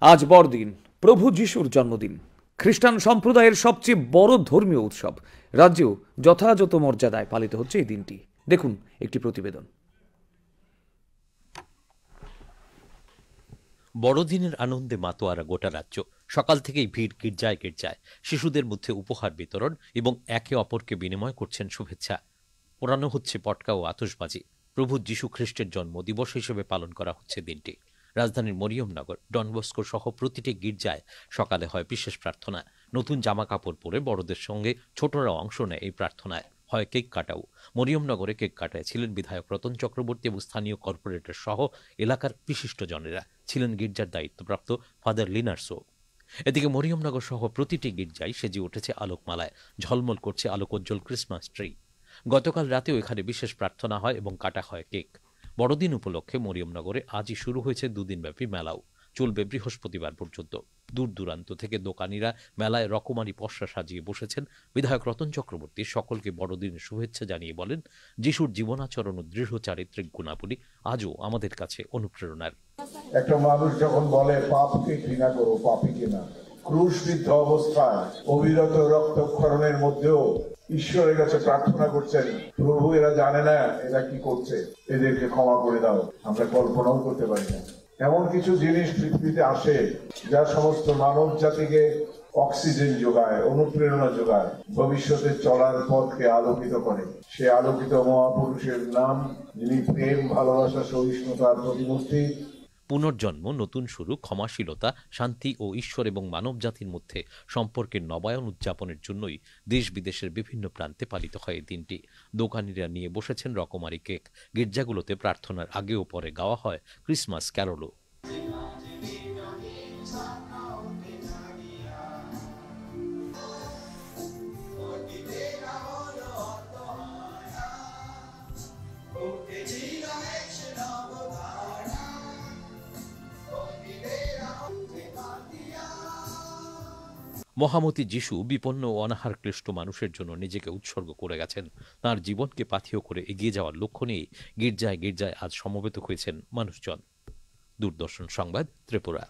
আজ বড়দিন, প্রভু যিশুর জন্মদিন। খ্রিস্টান সম্প্রদায়ের সবচেয়ে বড় ধর্মীয় উৎসব। রাজ্যেও যথাযথ মর্যাদায় পালিত হচ্ছে এই দিনটি। দেখুন একটি প্রতিবেদন। বড়দিনের আনন্দে মাতোয়ারা গোটা রাজ্য। সকাল থেকেই ভিড় গির্জায় গির্জায়। শিশুদের মধ্যে উপহার বিতরণ এবং একে অপরকে বিনিময় করছেন শুভেচ্ছা। পোড়ানো হচ্ছে পটকা ও আতশবাজি। প্রভু যীশু খ্রিস্টের জন্মদিবস হিসেবে পালন করা হচ্ছে দিনটি। রাজধানীর মরিয়মনগর, ডনবস্কো সহ প্রতিটি গির্জায় সকালে হয় বিশেষ প্রার্থনা। নতুন জামা কাপড় পরে বড়দের সঙ্গে ছোটরা অংশ নেয় এই প্রার্থনায়। হয় কেক কাটাও। মরিয়মনগরে কেক কাটায় ছিলেন বিধায়ক রতন চক্রবর্তী এবং স্থানীয় কর্পোরেটর সহ এলাকার বিশিষ্টজনেরা। ছিলেন গির্জার দায়িত্বপ্রাপ্ত ফাদার লিনার্সও। এদিকে মরিয়মনগর সহ প্রতিটি গির্জায় সেজে উঠেছে আলোকমালায়। ঝলমল করছে আলোকোজ্জ্বল ক্রিসমাস ট্রি। গতকাল রাতেও এখানে বিশেষ প্রার্থনা হয় এবং কাটা হয় কেক। বড়দিন উপলক্ষে মরিয়মনগরে আজই শুরু হয়েছে দুদিনব্যাপী মেলাও। চলবে বৃহস্পতিবার পর্যন্ত। দূর দূরান্ত থেকে দোকানিরা মেলায় রকমারি পসরা সাজিয়ে বসেছেন। বিধায়ক রতন চক্রবর্তী সকলকে বড়দিনের শুভেচ্ছা জানিয়ে বলেন, যিশুর জীবনাচরণ ও দৃঢ় চারিত্রিক গুণাবলী আজও আমাদের কাছে অনুপ্রেরণার। একটা মানুষ যখন বলে পাপকে ঘৃণা করো, পাপীকে না, ক্রুশবিদ্ধ অবস্থায় অবিরত রক্তক্ষরণের মধ্যেও ঈশ্বরের কাছে প্রার্থনা করছেন, প্রভু এরা জানে না এরা কি করছে, এদেরকে ক্ষমা করে দাও। আমরা কল্পনাও করতে পারি না এমন কিছু জিনিস পৃথিবীতে আসে যা সমস্ত মানব জাতিকে অক্সিজেন যোগায়, অনুপ্রেরণা যোগায়, ভবিষ্যতে চলার পথকে আলোকিত করে। সে আলোকিত মহাপুরুষের নাম, যিনি প্রেম, ভালোবাসা, সহিষ্ণুতার প্রতিমূর্তি। পুনর্জন্ম, নতুন শুরু, ক্ষমাশীলতা, শান্তি ও ঈশ্বর এবং মানব জাতির মধ্যে সম্পর্কের নবায়ন উদযাপনের জন্যই দেশ বিদেশের বিভিন্ন প্রান্তে পালিত হয় এই দিনটি। দোকানিরা নিয়ে বসেছেন রকমারি কেক। গির্জাগুলোতে প্রার্থনার আগে ও পরে গাওয়া হয় ক্রিসমাস ক্যারলও। মহামতি যিশু বিপন্ন ও অনাহার ক্লিষ্ট মানুষের জন্য নিজেকে উৎসর্গ করে গেছেন। তাঁর জীবনকে পাথেয় করে এগিয়ে যাওয়ার লক্ষ্য নিয়ে গির্জায় গির্জায় আজ সমবেত হয়েছেন মানুষজন। দূরদর্শন সংবাদ, ত্রিপুরা।